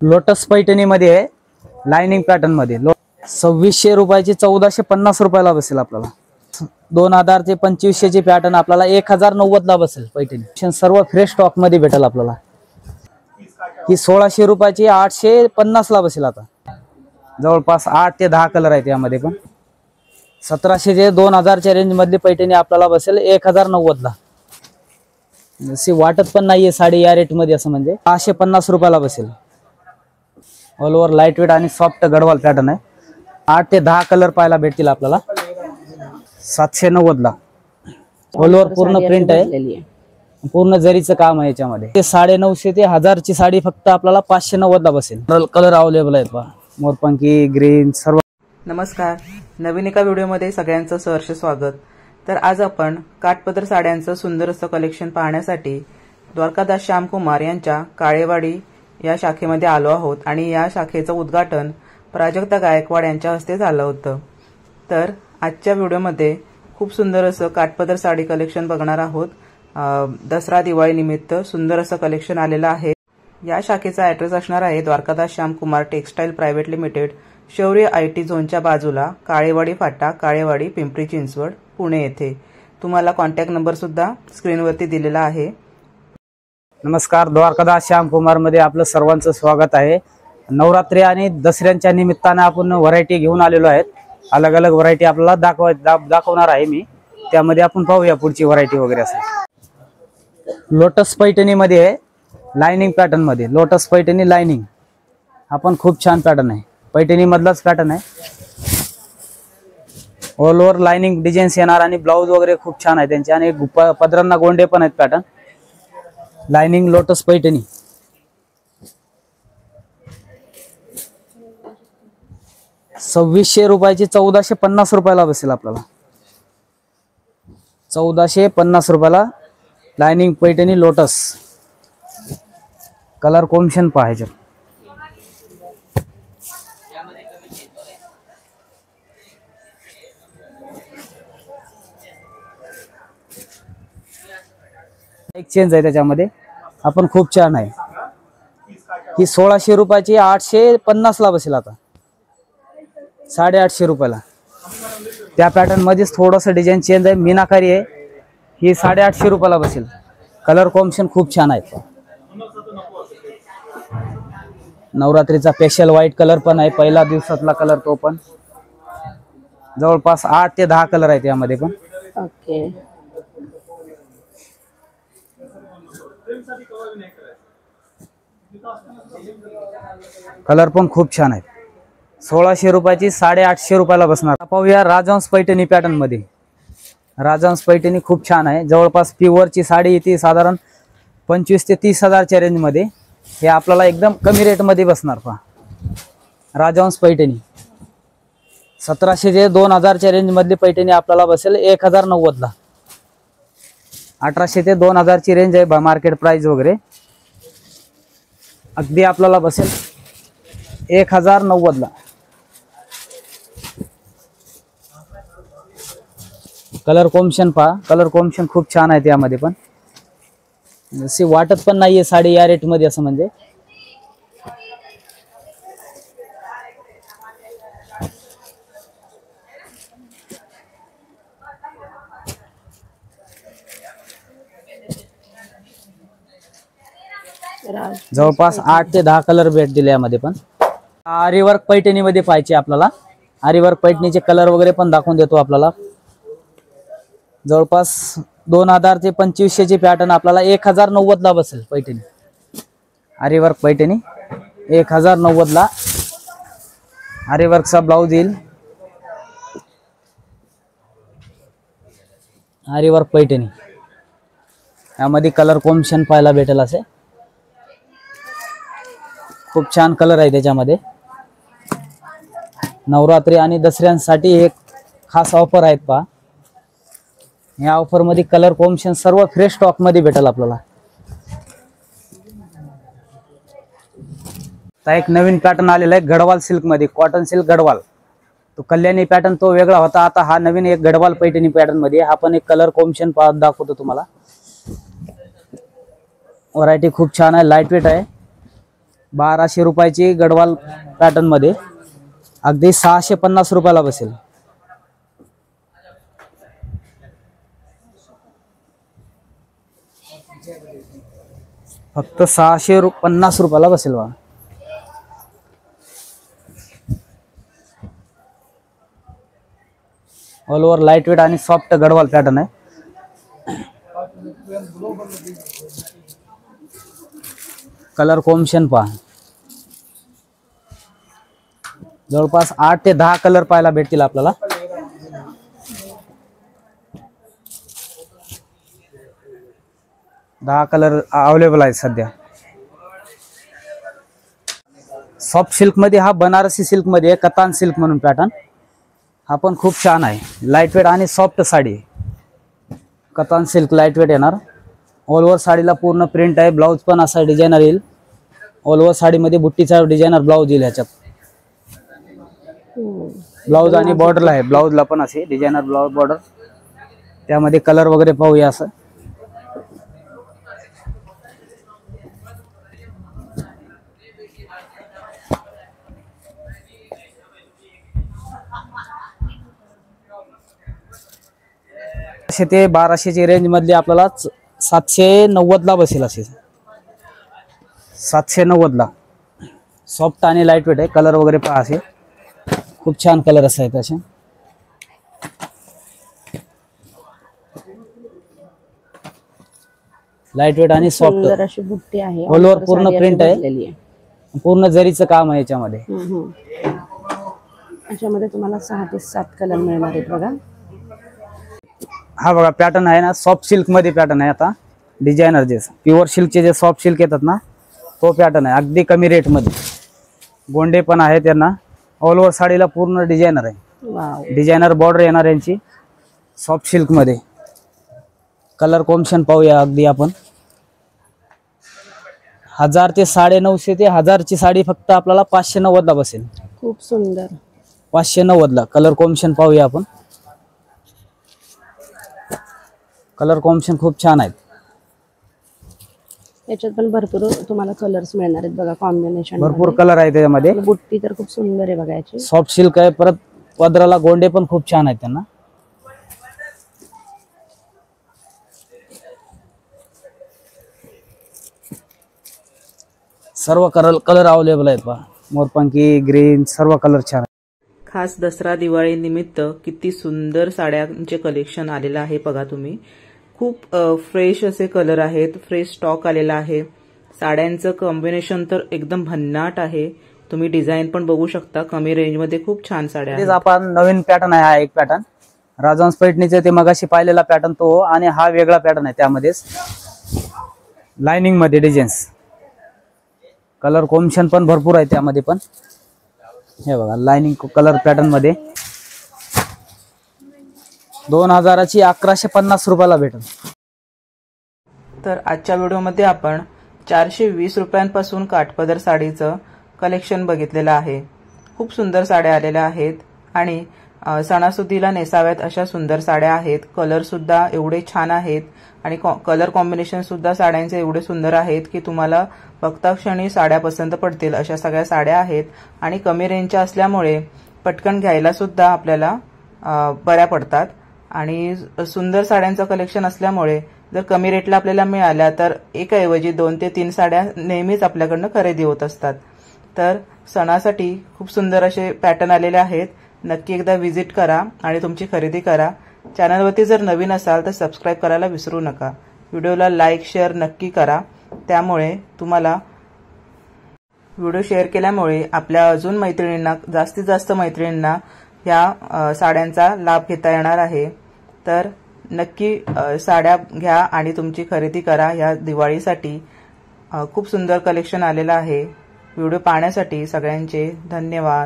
Lotus Paithani मध्ये आहे, lining pattern मध्ये 2600 रुपयाची 1450 रुपयाला बसेल आपल्याला। 2000 ते 2500 ची पॅटर्न आपल्याला 1090 ला बसेल पैठणी। सर्व फ्रेश स्टॉक मध्ये भेटेल आपल्याला। ही 1600 रुपयाची 850 ला बसेल। आता जवळपास 8 ते 10 कलर आहेत यामध्ये पण। 1700 ते 2000 च्या रेंज मधली पैठणी आपल्याला बसेल 1090 ला। जशी वाटत पण नाहीये साडी या रेट मध्ये असं, म्हणजे 650 रुपयाला बसेल। ऑल ओव्हर लाइट वेट आणि सॉफ्ट गडवाल पॅटर्न आहे। 8 ते 10 कलर पाहायला भेटतील आपल्याला। 790 ला ऑल ओव्हर पूर्ण प्रिंट आहे, पूर्ण जरीचं काम आहे याच्यामध्ये। ते 950 ते 1000 ची साडी फक्त आपल्याला 590 ला बसेल। कलर अवेलेबल आहेत पहा, मोरपंखी, ग्रीन सर्व। नमस्कार, नवीन एका व्हिडिओमध्ये सगळ्यांचं सहर्ष स्वागत। तर आज आपण काठपदर साड्यांचं सुंदर असं कलेक्शन पाहण्यासाठी द्वारकादास श्यामकुमार यांच्या काळेवाडी या शाखेमध्ये आलो आहोत आणि या शाखेचं उद्घाटन प्राजक्ता गायकवाड यांच्या हस्ते झालं होतं। तर आजच्या व्हिडिओमध्ये खूप सुंदर असं काठपदर साडी कलेक्शन बघणार आहोत। दसरा दिवाळी निमित्त सुंदर असं कलेक्शन आलेलं आहे। या शाखेचा ॲड्रेस असणार आहे Dwarkadas Shyamkumar textile private limited, शौर्य IT झोनच्या बाजूला, काळेवाडी फाटा, काळेवाडी, पिंपरी चिंचवड, पुणे येथे। तुम्हाला कॉन्टॅक्ट नंबर सुद्धा स्क्रीनवरती दिलेला आहे। नमस्कार, द्वारकादास श्यामकुमार मध्ये आपलं सर्वांचं स्वागत आहे। नवरात्री आणि दसऱ्यांच्या निमित्ताने आपण व्हरायटी घेऊन आलेलो आहेत। अलग अलग व्हरायटी आपल्याला दाखवणार आहे मी, त्यामध्ये आपण पाहूया पुढची व्हरायटी वगैरे असेल। लोटस पैठणी मध्ये आहे, लाइनिंग पॅटर्न मध्ये। लोटस पैठणी लाइनिंग हा पण खूप छान पॅटर्न आहे, पैठणी मधलाच पॅटर्न आहे। ऑल ओव्हर लाइनिंग डिझाईन्स येणार आणि ब्लाउज वगैरे खूप छान आहे त्यांचे, आणि पदरांना गोंडे पण आहेत पॅटर्न। लाइनिंग लोटस पैठणी 2600 रुपयाची 1450 रुपयाला बसेल आपल्याला। 1450 रुपयाला lining Paithani lotus. Colour combination पाहायचे। एक चेंज आहे त्याच्यामध्ये, आपण खूप छान आहे। ही 1600 रुपयाची 850 ला बसेल। आता 850 रुपयाला। त्या पॅटर्न मध्येच थोडंसं डिझाईन चेंज आहे, मीनाकारी आहे। ही 850 रुपयाला बसेल। कलर कॉम्बिनेशन खूप छान आहे। नवरात्रीचा स्पेशल व्हाईट कलर पण आहे, पहिला दिवसातला कलर तो पण। जवळपास 8 ते 10 कलर आहेत यामध्ये पण। ओके, कलर पण खूप छान आहे। 1600 रुपयाची 850 रुपयाला बसणार। पाहूया राजहंस पैठणी पॅटर्न मध्ये। राजहंस पैठणी खूप छान आहे। जवळपास प्युअरची साडी येते साधारण 25 ते 30,000 च्या रेंज मध्ये। हे आपल्याला एकदम कमी रेट मध्ये बसणार पहा। राजहंस पैठणी 1700 ते 2000 च्या रेंज मधली पैठणी आपल्याला बसेल 1090 ला। 1800 ते 2000 ची रेंज आहे मार्केट प्राइस वगैरे। अगदी आपल्याला बसेल 1090 ला। कलर कॉम्बिनेशन पहा, कलर कॉम्बिनेशन खूप छान आहे त्यामध्ये पण। जशी वाटत पण नाहीये साडी या रेट मध्ये असं, म्हणजे जवळपास 8 ते 10 कलर भेट दिले यामध्ये पण। आरीवर्क पैठणी मध्ये पाहिजे आपल्याला। आरीवर्क पैठणीचे कलर वगैरे पण दाखवून देतो आपल्याला। जवळपास 2000 ते 2500 ची पॅटर्न आपल्याला 1090 ला बसेल पैठणी। आरीवर्क पैठणी 1090 ला। आरीवर्कचा ब्लाउज येईल। आरीवर्क पैठणी यामध्ये कलर कॉम्बिनेशन पाहायला भेटेल असे। खूप छान कलर आहे त्याच्यामध्ये। नवरात्री आणि दसऱ्यांसाठी एक खास ऑफर आहेत पहा। या ऑफर मध्ये कलर कॉम्बिनेशन सर्व फ्रेश स्टॉक मध्ये भेटेल आपल्याला। एक नवीन पॅटर्न आलेला आहे गडवाल सिल्क मध्ये, कॉटन सिल्क गडवाल। तो कल्याणी पॅटर्न तो वेगळा होता, आता हा नवीन एक गडवाल पैठणी पॅटर्न मध्ये। हा पण एक कलर कॉम्बिनेशन दाखवतो तुम्हाला। व्हरायटी खूप छान आहे, लाइट वेट आहे। 1200 रुपयाची गडवाल पॅटर्न मध्ये अगदी 650 रुपयाला बसेल. फक्त 650 रुपयाला बसेल बा. ऑल ओव्हर लाईट वेट आणि सॉफ्ट गडवाल पॅटर्न आहे. कलर कॉम्बिनेशन पहा, जवळपास 8 ते 10 कलर पाहायला भेटतील आपल्याला. दहा कलर अवेलेबल आहेत सध्या. सॉफ्ट सिल्क मध्ये हा बनारसी सिल्क मध्ये आहे, कतान सिल्क म्हणून पॅटर्न. हा पण खूप छान आहे, लाईट वेट आणि soft sari. Katan silk light weight येणार. ऑल ओव्हर साडीला पूर्ण प्रिंट आहे. ब्लाउज पण असा डिझायनर येईल. ऑल ओव्हर साडीमध्ये बुट्टीचा डिझायनर ब्लाउज येईल ह्याच्यात. ब्लाउज आणि बॉर्डरला आहे, ब्लाउजला पण असे डिझायनर ब्लाउज बॉर्डर. त्यामध्ये कलर वगैरे पाहूया. असं ते 1200ची रेंज मधली आपल्याला 790 ला बसेल. असे 790 ला सॉफ्ट आणि लाईट वेट आहे. कलर वगैरे पहा, असे खूप छान कलर आहेत असे. लाईट वेट आणि सॉफ्ट अशी बुट्टी आहे. ऑल ओव्हर पूर्ण प्रिंट आहे. पूर्ण जरीचं काम आहे याच्यामध्ये. याच्यामध्ये तुम्हाला 6 ते 7 कलर मिळणार आहेत बघा. हा बघा पॅटर्न आहे ना, सॉफ्ट सिल्क मध्ये पॅटर्न आहे. आता डिझायनर जे प्युअर सिल्कचे जे सॉफ्ट सिल्क येतात ना, तो पॅटर्न आहे. अगदी कमी रेट मध्ये. गोंडे पण आहे त्यांना. ऑल ओव्हर साडीला पूर्ण डिझायनर आहे. डिझायनर बॉर्डर येणार यांची सॉफ्ट सिल्क मध्ये. कलर कॉम्बिनेशन पाहूया अगदी आपण. 1000 ते 950 ते 1000 ची साडी फक्त आपल्याला 590 ला बसेल. खूप सुंदर. 590 ला कलर कॉम्बिनेशन पाहूया आपण. कलर कॉम्बिनेशन खूप छान आहेत. याच्यात पण भरपूर तुम्हाला कलर्स मिळणार आहेत बघा. कॉम्बिनेशन भरपूर कलर आहे त्याच्यामध्ये. बुट्टी तर खूप सुंदर आहे बघा याची. सॉफ्ट सिल्क आहे. परत पदराला गोंडे पण खूप छान आहेत त्यांना. सर्व कलर अवेलेबल आहेत पहा. मोरपंखी, ग्रीन, सर्व कलर छान आहेत. खास दसरा दिवाळी निमित्त किती सुंदर साड्यांचे कलेक्शन आलेलं आहे बघा तुम्ही. खूप फ्रेश असे कलर आहेत. फ्रेश स्टॉक आलेला आहे. साड्यांचं कॉम्बिनेशन तर एकदम भन्नाट आहे. तुम्ही डिझाईन पण बघू शकता. कमी रेंजमध्ये खूप छान साड्या आहेत. आपण नवीन पॅटर्न आहे. हा एक पॅटर्न राजहंस पैठणीचे ते मगाशी पाहिलेला पॅटर्न तो, आणि हा वेगळा पॅटर्न आहे. त्यामध्येच लाइनिंग मध्ये डिझाईन्स. कलर कॉम्बिनेशन पण भरपूर आहे त्यामध्ये पण. हे बघा लाइनिंग कलर पॅटर्न मध्ये 2000ची 1150 रुपयाला भेटेल. तर आजच्या व्हिडिओमध्ये आपण 420 रुपयांपासून काठपदर साडीचं कलेक्शन बघितलेलं आहे. खूप सुंदर साड्या आलेल्या आहेत आणि सणासुदीला नेसाव्यात अशा सुंदर साड्या आहेत. कलर सुद्धा एवढे छान आहेत आणि कलर कॉम्बिनेशन सुद्धा साड्यांचे एवढे सुंदर आहेत की तुम्हाला बघता क्षणी साड्या पसंत पडतील अशा सगळ्या साड्या आहेत. आणि कमी रेंजच्या असल्यामुळे पटकन घ्यायला सुद्धा आपल्याला बऱ्या पडतात. आणि सुंदर साड्यांचं कलेक्शन असल्यामुळे जर कमी रेटला आपल्याला मिळाल्या तर एकाऐवजी 2 ते 3 साड्या नेहमीच आपल्याकडनं खरेदी होत असतात. तर सणासाठी खूप सुंदर असे पॅटर्न आलेले आहेत. नक्की एकदा व्हिजिट करा आणि तुमची खरेदी करा. चॅनलवरती जर नवीन असाल तर सबस्क्राईब करायला विसरू नका. व्हिडिओला लाईक शेअर नक्की करा. त्यामुळे तुम्हाला व्हिडिओ शेअर केल्यामुळे आपल्या अजून मैत्रिणींना, जास्तीत जास्त मैत्रिणींना ह्या साड्यांचा लाभ घेता येणार आहे. तर नक्की साड्या घ्या आणि तुमची खरेदी करा. ह्या दिवाळीसाठी खूप सुंदर कलेक्शन आलेलं आहे. व्हिडिओ पाहण्यासाठी सगळ्यांचे धन्यवाद.